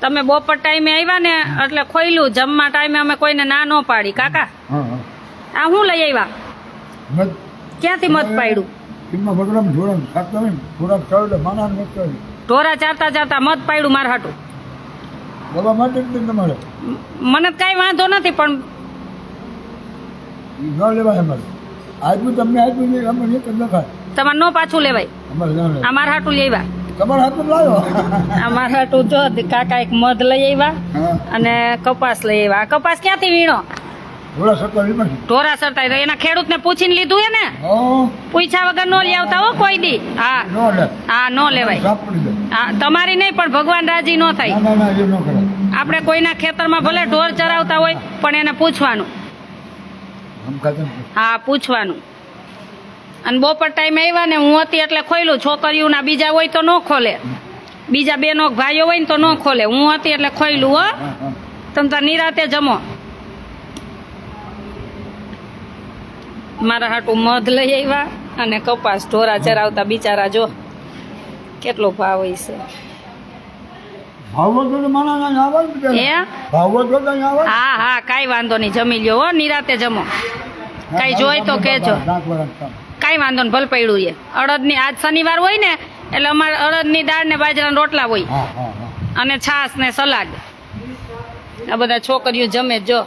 તમે બપોર ટાઈમે આવ્યા ને એટલે ખોયલું જમવા ટાઈમે અમે કોઈને ના ન પાડી કાકા આ હું લઈ આવ્યા ક્યાંથી મત પાડ્યું ઢોરા ચારતા ચારતા મત પાડ્યું માર હાટું મને કઈ વાંધો નથી પણ તમારે નો પાછું લેવાય અમાર હાટું લઈ આવ્યા અમાર હાટું જો કાકા એક મધ લઈ આવ્યા અને કપાસ લઈ આવ્યા કપાસ ક્યાંથી વીણો ઢોરા સરતા એના ખેડૂત ને પૂછીને લીધું હે ને પૂછ્યા વગર નો લઈ આવતા હો કોઈ દી હા નો લેવાય હા તમારી નહીં પણ ભગવાન રાજી નો થાય આપણે કોઈના ખેતરમાં ભલે ઢોર ચરાવતા હોય પણ એને પૂછવાનું હા પૂછવાનું અને બપોર ટાઈમે આવ્યા ને હું હતી એટલે ખોયલું છોકરીઓના બીજા હોય તો ન ખોલે બીજા બેનો ભાઈઓ હોય ને તો ન ખોલે હું હતી એટલે ખોયલું હો તમે તાર નિરાતે જમો મારા હાટું મધ લઈ આવ્યા અને કપાસ ઢોરા ચરાવતા બિચારા જો કેટલો ભાવ હોય છે હા હા કાંઈ વાંધો નહીં જમી લ્યો હો નિરાતે જમો કાંઈ જોઈ તો કેજો કાંઈ વાંધો નહીં ભલ પડ્યું છે અડદની આજ શનિવાર હોય ને એટલે અમારે અડદની દાળ ને બાજરાના રોટલા હોય અને છાશ ને સલાડ આ બધા છોકરીઓ જમે જો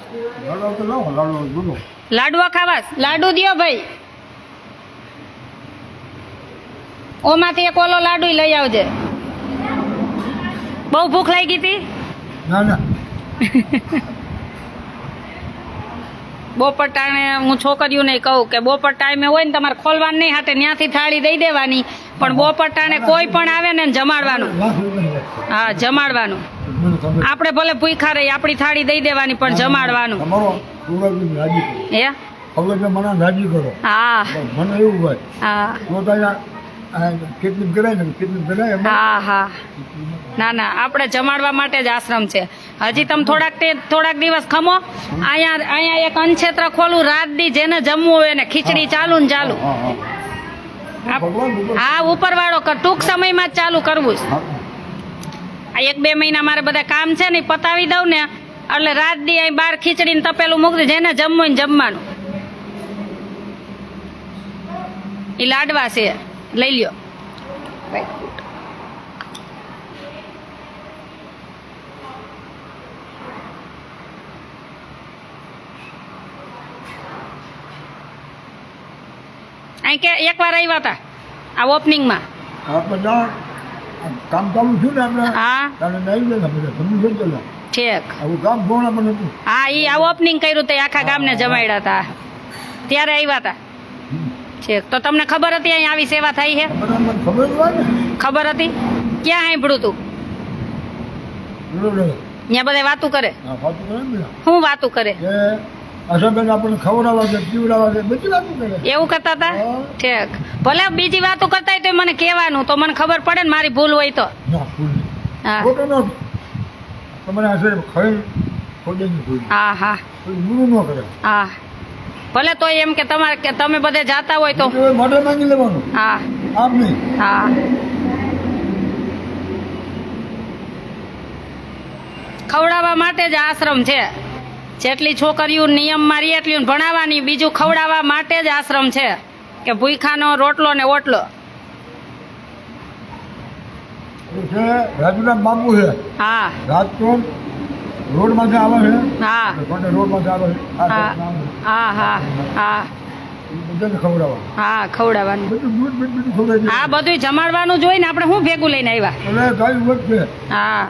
લાડવા ખાવાસ લાડુ દ્યો ભાઈ ઓમાંથી એક ઓલો લાડુ લઈ આવજે બહુ ભૂખ લાગી હતી બપોર ટાણે હું છોકરીઓને કહું કે બપોર ટાઈમે હોય ને તમારે ખોલવાનું નહીં હાટે ત્યાંથી થાળી દઈ દેવાની પણ બપોર ટાણે કોઈ પણ આવે ને જમાડવાનું હા જમાડવાનું આપણે ભલે ભૂખા રહી આપણી થાળી દઈ દેવાની પણ જમાડવાનું હે હા હા હા ના ના આપણે જમાડવા માટે જ આશ્રમ છે હજી તમે થોડાક દિવસ ખમો અહીંયા એક અનક્ષેત્ર ખોલું રાત દી જેને જમવું હોય ને ખીચડી ચાલુ ને ચાલુ હા ઉપરવાળો ટૂંક સમયમાં જ ચાલુ કરવું આ 1-2 મહિના મારે બધા કામ છે ને પતાવી દઉં ને એટલે રાત દી અહીં બહાર ખીચડીને તપેલું મૂકી જેને જમવું હોય ને જમવાનું એ લાડવા છે લઈ લ્યો અહીં કે એકવાર આવ્યા હતા આ ઓપનિંગમાં કામ ચાલુ થયું ને હા ઠીક હા એ આ ઓપનિંગ કર્યું તો આખા ગામને જમાડ્યા હતા ત્યારે આવ્યા હતા ઠીક તો તમને ખબર હતી અહીં આવી સેવા થાય છે ખબર હતી ક્યાં સાંભળ્યું તું ત્યાં બધા વાતું કરે શું વાતું કરે એવું કરતા હતા ઠીક ભલે બીજી વાતો કરતા હોય તો મને કહેવાનું તો મને ખબર પડે ને મારી ભૂલ હોય તો હા હા હા હા ભલે તો એમ કે તમારે કે તમે બધે જાતા હોય તો હા હા ખવડાવવા માટે જ આશ્રમ છે જેટલી છોકરીઓ નિયમમાં રહી એટલી ભણાવવાની બીજું ખવડાવવા માટે જ આશ્રમ છે કે ભૂખાનો રોટલો ને ઓટલો રાજુના બાપુ છે હા રાજકોટ રોડ માંથી આવે છે હા રોડ માંથી આવે છે હા હા હા હા હા ખવડાવવાનું હા બધું જમાડવાનું જોઈ ને આપણે શું ભેગું લઈને આવ્યા હા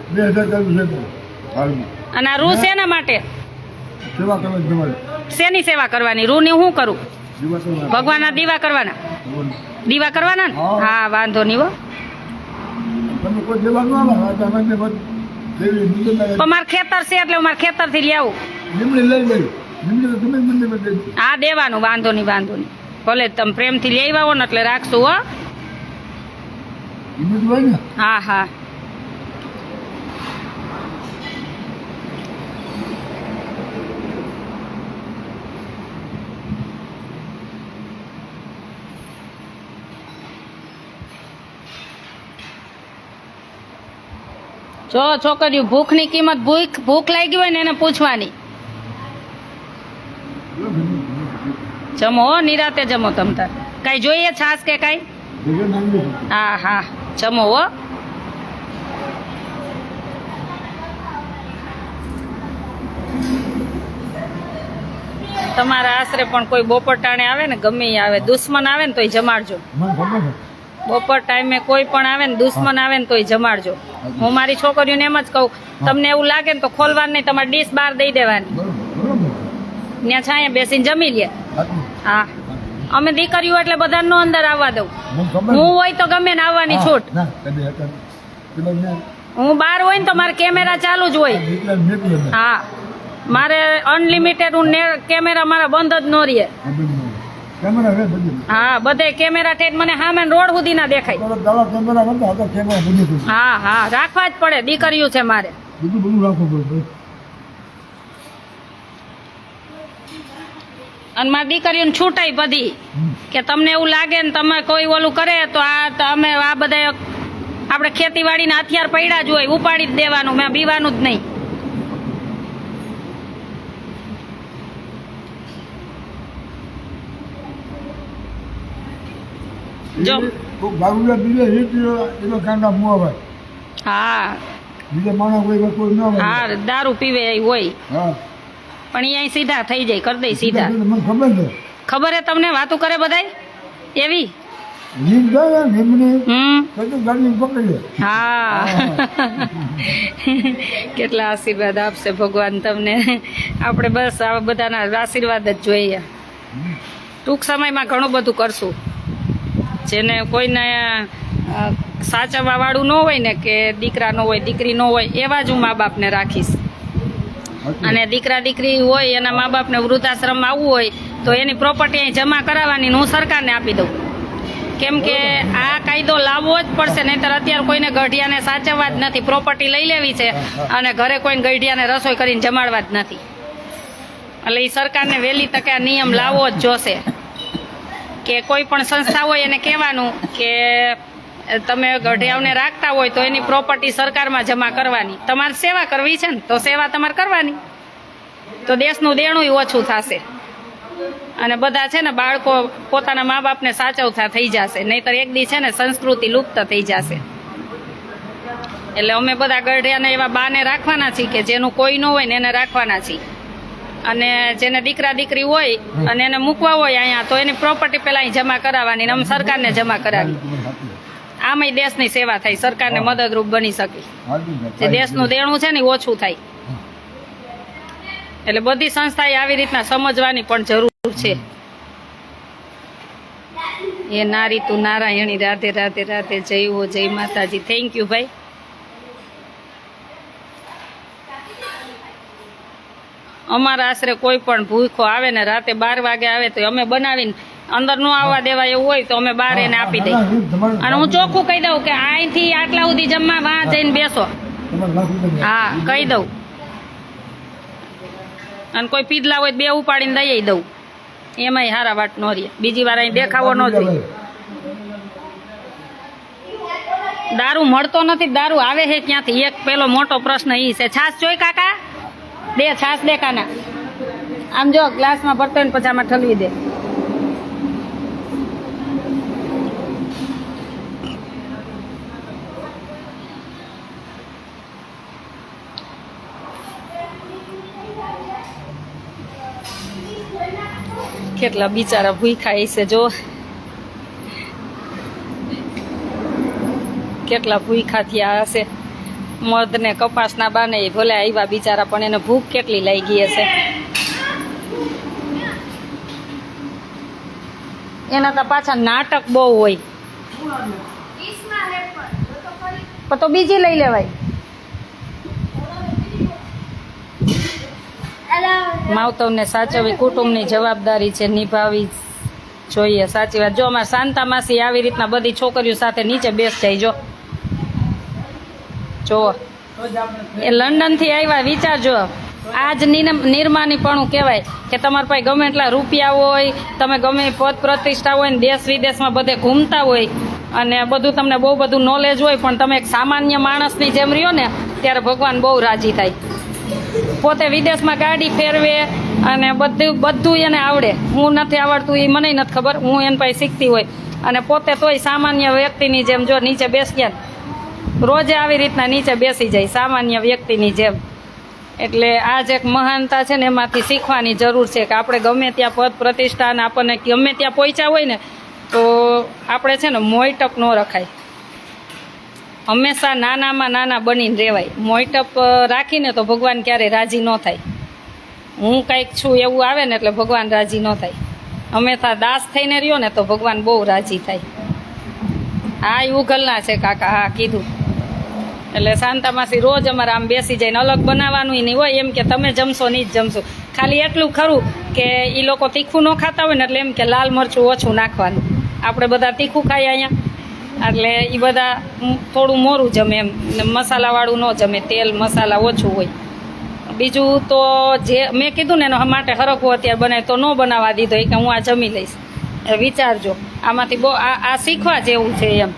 અને આ રૂ શેના માટે શેની સેવા કરવાની રૂ ની શું કરું ભગવાનના દીવા કરવાના ને હા વાંધો નહીં હો મારે ખેતર છે એટલે મારે ખેતર થી લઈ આવું હા દેવાનું વાંધો નહીં ભલે તમે પ્રેમથી લઈ આવો ને એટલે રાખશું હો હા હા જો છોકરીઓ ભૂખની કિંમત ભૂખ લાગી હોય ને એને પૂછવાની. જમો હો, નિરાતે જમો તમ તાર. કાંઈ જોઈએ છાશ કે કાંઈ? હા હા જમો હો. તમારા આશરે પણ કોઈ બપોર ટાણે આવે ને, ગમે ઈ આવે, દુશ્મન આવે ને તોય જમાડજો. બપોર ટાઈમે કોઈ પણ આવે ને, દુશ્મન આવે ને તોય જમાડજો. હું મારી છોકરીઓને એમ જ કહું, તમને એવું લાગે ને તો ખોલવાનું નહીં, તમારી ડીશ બહાર દઈ દેવાની, ત્યાં છાંયે બેસીને જમી લે. હા અમે દીકરીઓ એટલે બધાને નો અંદર આવવા દઉં. હું હોય તો ગમે ને આવવાની છૂટ. હું બહાર હોય ને તો મારે કેમેરા ચાલુ જ હોય. હા મારે અનલિમિટેડ કેમેરા મારા બંધ જ ન રહે. હા બધે કેમેરા ઠેઠ મને સામે રોડ સુધી ના દેખાય. હા હા રાખવા જ પડે, દીકરીઓ છે મારે. અને મારી દીકરીઓને છૂટાઈ બધી કે તમને એવું લાગે ને તમે કોઈ ઓલું કરે તો અમે આ બધા આપણે ખેતીવાડીના હથિયાર પડ્યા જ હોય, ઉપાડી જ દેવાનું, મેં બીવાનું જ નહીં. જો હા હા દારૂ પીવે હોય પણ અહીંયા સીધા થઈ જાય, કરી દઈ સીધા. ખબર હે તમને? વાતું કરે બધાય એવી. હા કેટલા આશીર્વાદ આપશે ભગવાન તમને. આપણે બસ આ બધાના આશીર્વાદ જ જોઈએ. ટૂંક સમયમાં ઘણું બધું કરશું. જેને કોઈને સાચવવા વાળું ન હોય ને, કે દીકરા ન હોય, દીકરી ન હોય, એવા જ હું મા બાપને રાખીશ. અને દીકરા દીકરી હોય એના મા બાપને વૃદ્ધાશ્રમમાં આવવું હોય તો એની પ્રોપર્ટી અહીં જમા કરાવવાની હું સરકારને આપી દઉં. કેમ કે આ કાયદો લાવવો જ પડશે, નહીંતર અત્યારે કોઈને ગઢિયાને સાચવવા જ નથી, પ્રોપર્ટી લઈ લેવી છે અને ઘરે કોઈને ગઢિયાને રસોઈ કરીને જમાડવા જ નથી. એટલે એ સરકારને વહેલી તકે આ નિયમ લાવવો જ જોશે કે કોઈ પણ સંસ્થા હોય એને કહેવાનું કે તમે ગઢિયાઓને રાખતા હોય તો એની પ્રોપર્ટી સરકારમાં જમા કરવાની. તમારે સેવા કરવી છે ને તો સેવા તમારે કરવાની, તો દેશનું દેણું ઓછું થશે અને બધા છે ને બાળકો પોતાના મા બાપને સાચવતા થઈ જશે. નહીંતર એક દી છે ને સંસ્કૃતિ લુપ્ત થઈ જશે. એટલે અમે બધા ગઢિયાને એવા બાને રાખવાના છીએ કે જેનું કોઈ ન હોય ને એને રાખવાના છીએ. અને જેને દીકરા દીકરી હોય અને એને મૂકવા હોય અહીંયા તો એની પ્રોપર્ટી પેલા અહીં જમા કરાવવાની, અમે સરકારને જમા કરાવી. આમાંય દેશની સેવા થાય, સરકારને મદદરૂપ બની શકે. જે દેશનું દેણું છે ને ઓછું થાય. એટલે બધી સંસ્થાએ આવી રીતના સમજવાની પણ જરૂર છે. એ નારી તું નારાયણી, રાધે રાધે રાધે, જય હો જય માતાજી. થેન્ક યુ ભાઈ. અમારા આશરે કોઈ પણ ભૂખો આવે ને રાતે 12 વાગે આવે તો અમે બનાવીને અંદર નો આવવા દેવાય એવું હોય તો અમે બહાર એને આપી દઈએ. અને હું ચોખ્ખું કહી દઉં કે અહીંથી આટલા સુધી જમવા વાં જઈને બેસો. હા કહી દઉં. અને કોઈ પીધલા હોય 2 ઉપાડીને દઈ દઉં, એમાંય હારા વાટ નો રહે. બીજી વાર અહીં દેખાવો ન જોઈએ. દારૂ મળતો નથી, દારૂ આવે છે ક્યાંથી? એક પેલો મોટો પ્રશ્ન ઈ છે. છાશ જોઈ કાકા? દે છાશ દે કાના. આમ જો ગ્લાસમાં ભરતો ને પછી આમાં ઠલવી દે. કેટલા બિચારા ભૂખ્યા હશે જો, કેટલા ભૂખ્યા થયા હશે. મધ ને કપાસના બાને ભલે આવ્યા બિચારા, પણ એને ભૂખ કેટલી લાગી હશે. એના તો પાછા નાટક બહુ હોય. પણ તો બીજી લઈ લેવાય. માવતરને સાચવવી કુટુંબની જવાબદારી છે, નિભાવવી જોઈએ. સાચી વાત. જો અમારે શાંતા માસી આવી રીતના બધી છોકરીઓ સાથે નીચે બેસ જાય. જો એ લંડન થી આવ્યા, વિચારજો. આજ નિર્માની પણ કહેવાય કે તમારા પાસે ગમે એટલા રૂપિયા હોય, તમે ગમે પદ પ્રતિષ્ઠા હોય ને દેશ વિદેશમાં બધે ઘૂમતા હોય, અને બધું તમને બહુ બધું નોલેજ હોય, પણ તમે એક સામાન્ય માણસની જેમ રહ્યો ને ત્યારે ભગવાન બહુ રાજી થાય. પોતે વિદેશમાં ગાડી ફેરવે અને બધું એને આવડે. હું નથી આવડતું એ મને નથી ખબર, હું એની પાસે શીખતી હોય, અને પોતે તોય સામાન્ય વ્યક્તિની જેમ જો નીચે બેસી ગયા, રોજે આવી રીતના નીચે બેસી જાય સામાન્ય વ્યક્તિની જેમ. એટલે આ જ એક મહાનતા છે ને, એમાંથી શીખવાની જરૂર છે કે આપણે ગમે ત્યાં પદ પ્રતિષ્ઠાન આપણને ગમે ત્યાં પહોંચ્યા હોય ને તો આપણે છે ને મોયટપ ન રખાય. હંમેશા નાનામાં નાના બનીને રહેવાય. મોયટપ રાખીને તો ભગવાન ક્યારેય રાજી ન થાય. હું કંઈક છું એવું આવે ને એટલે ભગવાન રાજી ન થાય. હંમેશા દાસ થઈને રહ્યો ને તો ભગવાન બહુ રાજી થાય. હા એ ઉગલના છે કાકા, હા કીધું. એટલે શાંતામાસી રોજ અમારે આમ બેસી જઈને અલગ બનાવવાનું નહીં હોય, એમ કે તમે જમશો નહીં જ જમશો. ખાલી એટલું ખરું કે એ લોકો તીખું ન ખાતા હોય ને એટલે એમ કે લાલ મરચું ઓછું નાખવાનું. આપણે બધા તીખું ખાઈએ અહીંયા, એટલે એ બધા થોડું મોરું જમે એમ, મસાલાવાળું ન જમે, તેલ મસાલા ઓછું હોય. બીજું તો જે મેં કીધું ને એના માટે હરખો અત્યારે બનાવે તો ન બનાવવા દીધો, કે હું આ જમી લઈશ. વિચારજો, આમાંથી બહુ આ શીખવા જેવું છે એમ.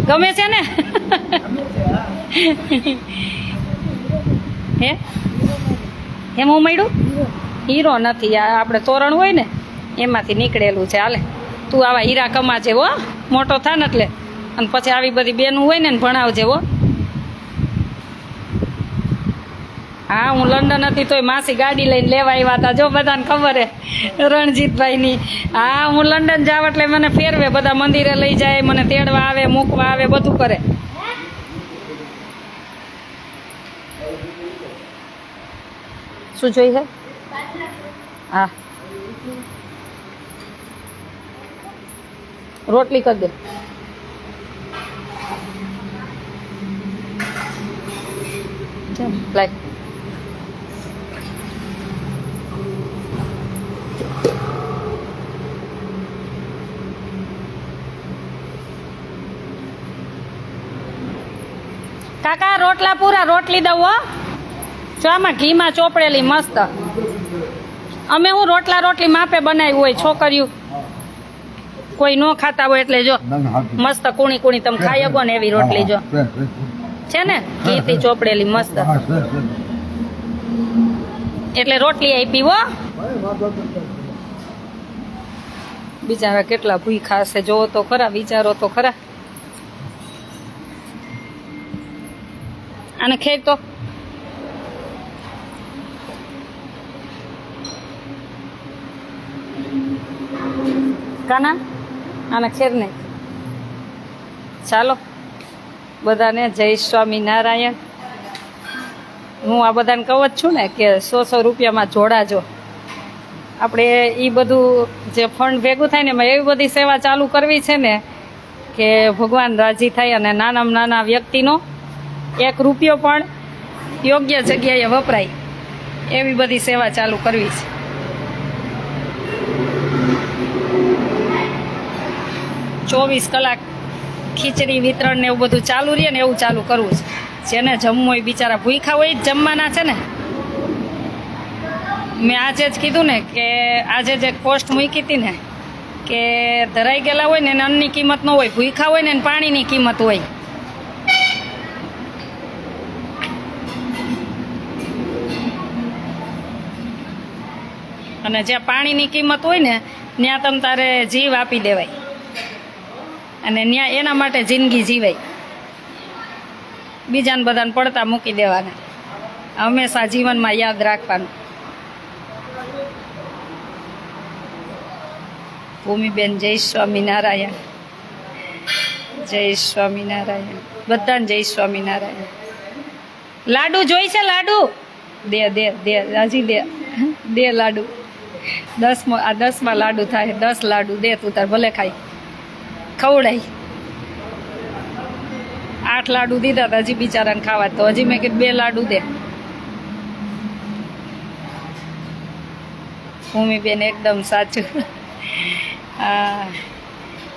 ગમે છે ને? હે એમ હું મળ્યું હીરો નથી, આ આપણે તોરણ હોય ને એમાંથી નીકળેલું છે. હાલે તું આવા હીરા કમાજે હો, મોટો થા ને એટલે. અને પછી આવી બધી બેનું હોય ને ભણાવજે હો. હા હું લંડન હતી તોય માસી ગાડી લઈને લેવા આવ્યા હતા, જો બધાને ખબર હે રણજીતભાઈની. હા હું લંડન જાવ એટલે મને ફેરવે, બધા મંદિરે લઈ જાય, મને તેડવા આવે, મૂકવા આવે, બધું કરે. શું જોઈ છે? હા રોટલી કરી દે. લાય કાકા રોટલા પૂરા, રોટલી દઉં હો. જો આમાં ઘીમાં ચોપડેલી મસ્ત. અમે હું રોટલી માપે બનાવી હોય, છોકરીઓ કોઈ ન ખાતા હોય એટલે જો મસ્ત કુણી તમે ખાઈ શકો ને એવી રોટલી જો છે ને, ઘીથી ચોપડેલી મસ્ત. એટલે રોટલી આપી હો. બિચારા કેટલા ભૂખ્યા હશે, જોવો તો ખરા, વિચારો તો ખરા. અને ખેર તો કાના આને ખેર નહીં. ચાલો બધાને જય સ્વામિનારાયણ. હું આ બધાને કહું જ છું ને કે 100 રૂપિયામાં જોડાજો. આપણે એ બધું જે ફંડ ભેગું થાય ને એમાં એવી બધી સેવા ચાલુ કરવી છે ને કે ભગવાન રાજી થાય, અને નાનામાં નાના વ્યક્તિનો 1 રૂપિયો પણ યોગ્ય જગ્યાએ વપરાય એવી બધી સેવા ચાલુ કરવી છે. ચોવીસ કલાક ખીચડી વિતરણ ને એવું બધું ચાલુ રહે ને એવું ચાલુ કરવું છે. જેને જમવું હોય બિચારા ભૂખ્યા હોય જ જમવાના છે ને. મેં આજે જ કીધું ને કે આજે જે પોસ્ટ મૂકી હતી ને કે ધરાઈ ગયેલા હોય ને એને અન્નની કિંમત ન હોય, ભૂખ્યા હોય ને એને પાણીની કિંમત હોય. અને જ્યાં પાણીની કિંમત હોય ને ત્યાં તમ તારે જીવ આપી દેવાય, અને ત્યાં એના માટે જિંદગી જીવાય. બીજાને બધાને પડતા મૂકી દેવાના, હંમેશા જીવનમાં યાદ રાખવાનું. ભૂમિબેન જય સ્વામિનારાયણ, જય સ્વામિનારાયણ, બધાને જય સ્વામિનારાયણ. લાડુ જોઈ છે? લાડુ દે દે દે, હજી દે લાડુ. 10મા લાડુ થાય, 10 લાડુ દે તું તાર ભલે ખાઈ, ખવડાય. 8 લાડુ દીધા હતા, હજી બિચારાને ખાવા, તો હજી મેં કીધું 2 લાડુ દે. ભૂમિબેન એકદમ સાચું. હા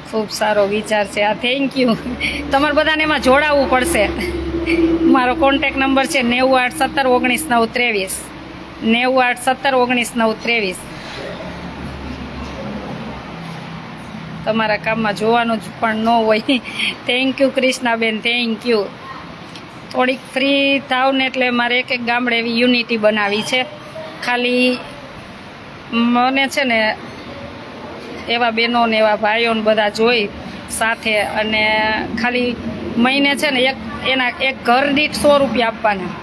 ખૂબ સારો વિચાર છે આ, થેન્ક યુ. તમારે બધાને એમાં જોડાવવું પડશે. મારો કોન્ટેક નંબર છે 981719 923, 981719 923. તમારા કામમાં જોવાનું જ પણ ન હોય. Thank you Krishnaben, thank you. થોડીક ફ્રી થાવ ને એટલે મારે એક ગામડે એવી યુનિટી બનાવી છે. ખાલી મને છે ને એવા બહેનો ને એવા ભાઈઓ ને બધા જોઈ સાથે, અને ખાલી મહિને છે ને એક ઘર દીઠ 100 રૂપિયા આપવાના,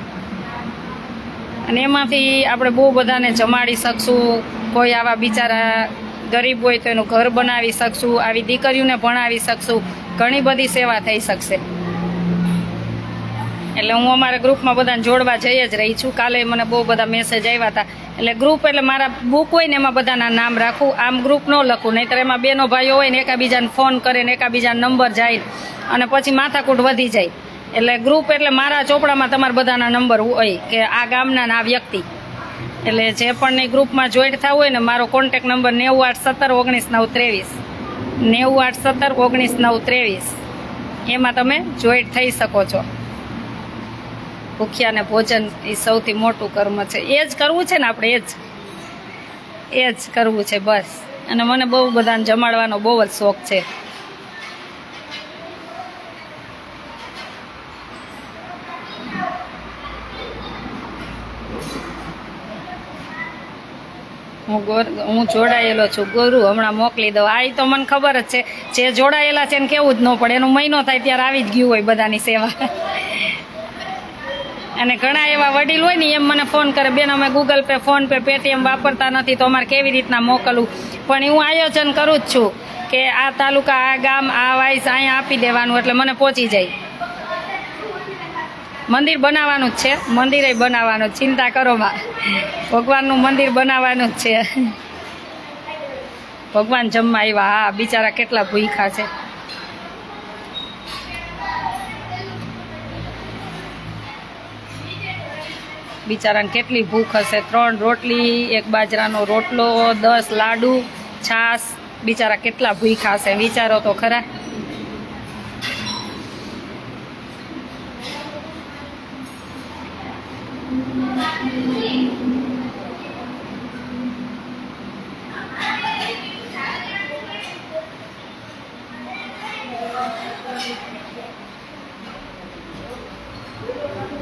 અને એમાંથી આપણે બહુ બધાને જમાડી શકશું. કોઈ આવા બિચારા ગરીબ હોય તો એનું ઘર બનાવી શકશું, આવી દીકરીઓને ભણાવી શકશું, ઘણી બધી સેવા થઈ શકશે. એટલે હું અમારા ગ્રુપમાં બધાને જોડવા જઈ જ રહી છું. કાલે મને બહુ બધા મેસેજ આવ્યા હતા. એટલે ગ્રુપ એટલે મારા બુક હોય ને એમાં બધાના નામ રાખું, આમ ગ્રુપ ન લખું, નહીંતર એમાં બેનો ભાઈઓ હોય ને એકાબીજાને ફોન કરે ને એકાબીજાનો નંબર જાય અને પછી માથાકૂટ વધી જાય. એટલે ગ્રુપ એટલે મારા ચોપડામાં તમારા બધાના નંબર હોય કે આ ગામના આ વ્યક્તિ. એટલે જે પણ નહીં ગ્રુપમાં જોઈન્ટ થવું હોય ને, મારો કોન્ટેક નંબર 9817 19 923 9817 19 923. એમાં તમે જોઈન્ટ થઈ શકો છો. ભૂખ્યાને ભોજન એ સૌથી મોટું કર્મ છે. એ જ કરવું છે ને આપણે, એ જ કરવું છે બસ. અને મને બહુ બધાને જમાડવાનો બહુ જ શોખ છે. હું જોડાયેલો છું ગુરુ, હમણાં મોકલી દઉં. આ તો મને ખબર જ છે, જે જોડાયેલા છે એને કેવું જ ન પડે. એનો મહિનો થાય ત્યારે આવી જ ગયું હોય બધાની સેવા. અને ઘણા એવા વડીલ હોય ને એમ મને ફોન કરે, બેન અમે Google pay, phone pay, Paytm વાપરતા નથી તો અમારે કેવી રીતના મોકલવું. પણ હું આયોજન કરું જ છું કે આ તાલુકા, આ ગામ, આ વાઇસ અહીંયા આપી દેવાનું, એટલે મને પહોંચી જાય. મંદિર બનાવવાનું જ છે, મંદિરે બનાવવાનું, ચિંતા કરો માં. ભગવાનનું મંદિર બનાવવાનું જ છે. ભગવાન જમવા આવ્યા. હા, બિચારા કેટલા ભૂખ્યા છે. બિચારાને કેટલી ભૂખ હશે. 3 રોટલી, 1 બાજરાનો રોટલો, 10 લાડુ, છાશ. બિચારા કેટલા ભૂખ્યા હશે, વિચારો તો ખરા.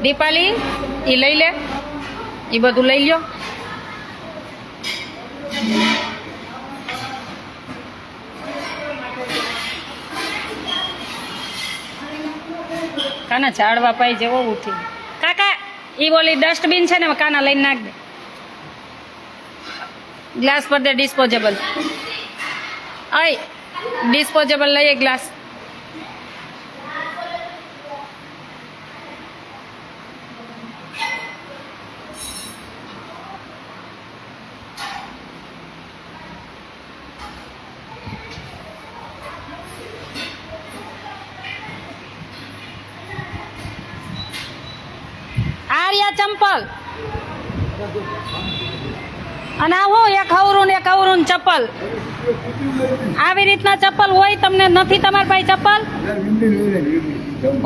દીપાલી એ લઈ લે, એ બધું લઈ લ્યો. કાના ઝાડવા પાઈ જેવો ઉઠી. કાકા એ બોલી ડસ્ટબિન છે ને, કાના લઈને નાખ દે. ગ્લાસ પર દે, ડિસ્પોઝેબલ. આય ડિસ્પોઝેબલ લઈએ ગ્લાસ. આર્યા ચંપલ અને આ હું એક હવરું ચપ્પલ. આવી રીતના ચપ્પલ હોય તમને નથી તમારી પાસે ચપ્પલ?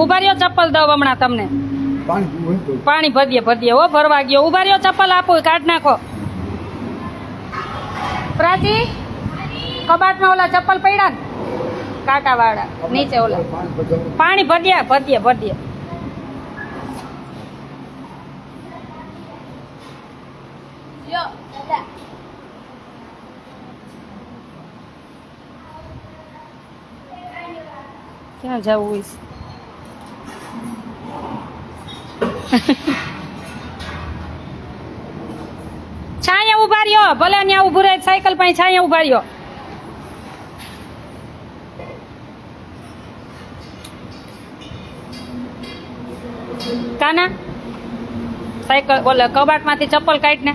ઉભા રહ્યો, ચપ્પલ દઉં હમણાં તમને. પાણી ભરીએ હો, ભરવા ગયો. ઉભા રહ્યો, ચપ્પલ આપો, કાઢ નાખો. પ્રાચી કબાટમાં ઓલા ચપ્પલ પડ્યા ને કાંટા વાળા નીચે, ઓલા પાણી ભરીએ. ક્યાં જવું હોય? છાયા ઉભા રહ્યો, ભલે ત્યાં ઉભું રહે સાયકલ પાસે. છાયા ઉભા રહ્યો. કાના સાયકલ ઓલા કબાટમાંથી ચપ્પલ કાઢ ને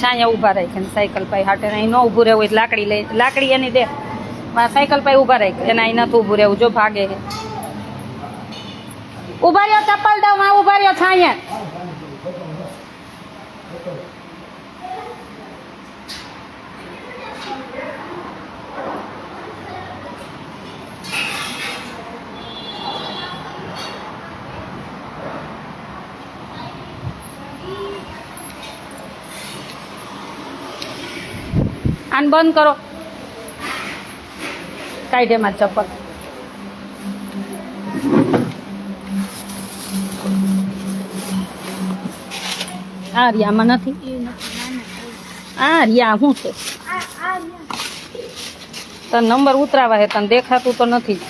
છાયા ઉભા રાખે ને સાયકલ પાસે હાટે. અહીં ન ઉભું રહેવું હોય લાકડી લઈ, લાકડી એની દે. સાયકલ પાસે ઉભા રાખે, એના અહીં નથી ઉભું રહેવું. જો ભાગે ઉભા રહ્યો, ચપ્પલ દઉં. માં ઉભા રહ્યો છાયા. આને બંધ કરો. કાઢે એમાં ચપ્પલ. આ રિયામાં નથી. આ રિયા શું છે? તને નંબર ઉતરાવા હે, તને દેખાતું તો નથી.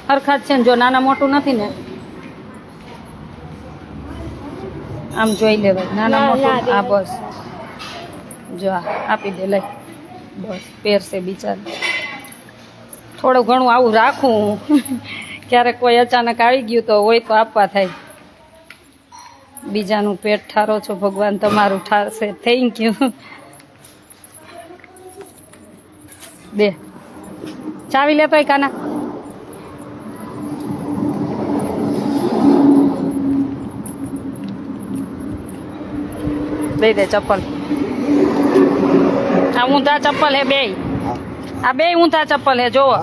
હરખા જ છે ને, જો નાના મોટું નથી ને આમ જોઈ લેવાય. નાના મોટું આ બસ જો આપી દે, લઈ બસ પહેરશે બિચારા. થોડું ઘણું આવું રાખું, ક્યારેક કોઈ અચાનક આવી ગયું તો હોય તો આપવા થાય. બીજાનું પેટ ઠારો છો, ભગવાન તમારું ઠારશે. Thank you. દે ચાવી લેતો કાના. દઈ દે ચપ્પલ. આ ઊંધા ચપ્પલ હે બે. આ બે ઊંધા ચપ્પલ હે, જોવો.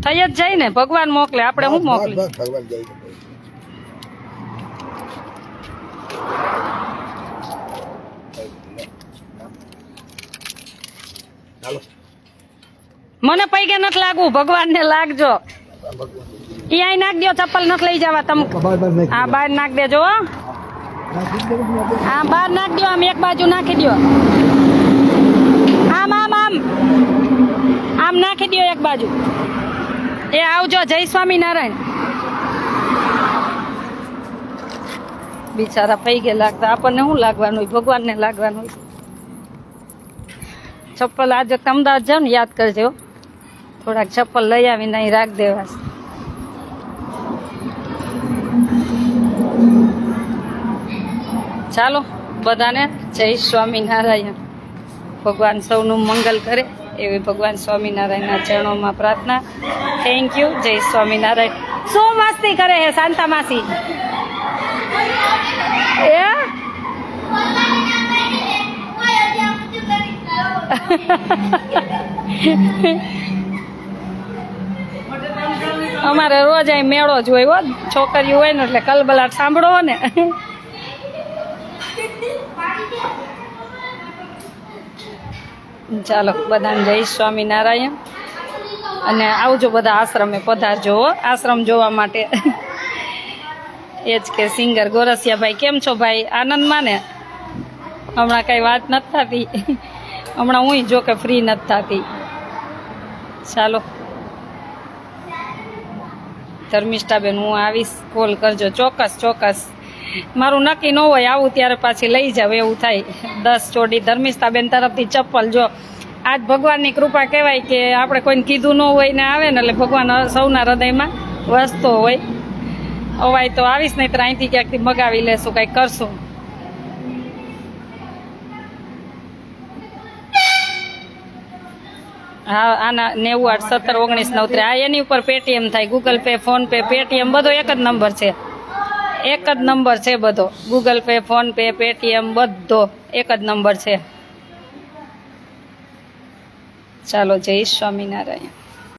થઈ જ જાય ને, ભગવાન મોકલે, આપણે શું મોકલી. મને પૈકે નથી લાગવું, ભગવાન ને લાગજો. ઈ અહીં નાખ દો, ચપ્પલ નથી લઈ જવા તમે. આ બહાર નાખ દેજો. આ બહાર નાખ દો, આમ એક બાજુ નાખી દો. આમ આમ આમ આમ નાખી દો એક બાજુ. એ આવજો. જય સ્વામિનારાયણ. બિચારા પૈકે લાગતા, આપણને શું લાગવાનું હોય, ભગવાનને લાગવાનું હોય. ચપ્પલ આજે અમદાવાદ જાવ ને યાદ કરજો, થોડાક ચપ્પલ લઈ આવીને અહીં રાખ દેવા. ચાલો બધાને જય સ્વામિનારાયણ. ભગવાન સૌનું મંગલ કરે એવી ભગવાન સ્વામિનારાયણના ચરણોમાં પ્રાર્થના. Thank you. જય સ્વામિનારાયણ. શું મસ્તી કરે હે શાંતા માસી? એ અમારે રોજ અહીં મેળો જ હોય હો. છોકરીઓ હોય ને એટલે કલબલાટ સાંભળો ને. ચાલો બધાને જય સ્વામિનારાયણ. અને આવજો બધા આશ્રમે પધારજો. આશ્રમ જોવા માટે. એ જ કે સિંગર ગોરસિયાભાઈ, કેમ છો ભાઈ? આનંદમાં ને? હમણાં કઈ વાત નથી થતી. હમણાં હું જો કે ફ્રી નથી થતી. ચાલો ધર્મિષ્ઠાબેન, હું આવીશ, કોલ કરજો. ચોક્કસ ચોક્કસ. મારું નક્કી ન હોય આવું ત્યારે પાછી લઈ જાવ એવું થાય. 10 જોડી ધર્મિષ્ઠાબેન તરફથી ચપ્પલ. જો આજ ભગવાનની કૃપા કહેવાય કે આપણે કોઈને કીધું ન હોય ને આવે ને એટલે ભગવાન સૌના હૃદયમાં વસતો હોય. અવાય તો આવીશ, નહીં તો અહીંથી ક્યાંકથી મગાવી લેશું, કંઈક કરશું. હા, આના 98 17 19 93. આ એની ઉપર પેટીએમ થાય, Google pay, phone pay, Paytm બધો એક જ નંબર છે. એક જ નંબર છે બધો. Google pay, phone pay, Paytm બધો એક જ નંબર છે. ચાલો જય સ્વામિનારાયણ.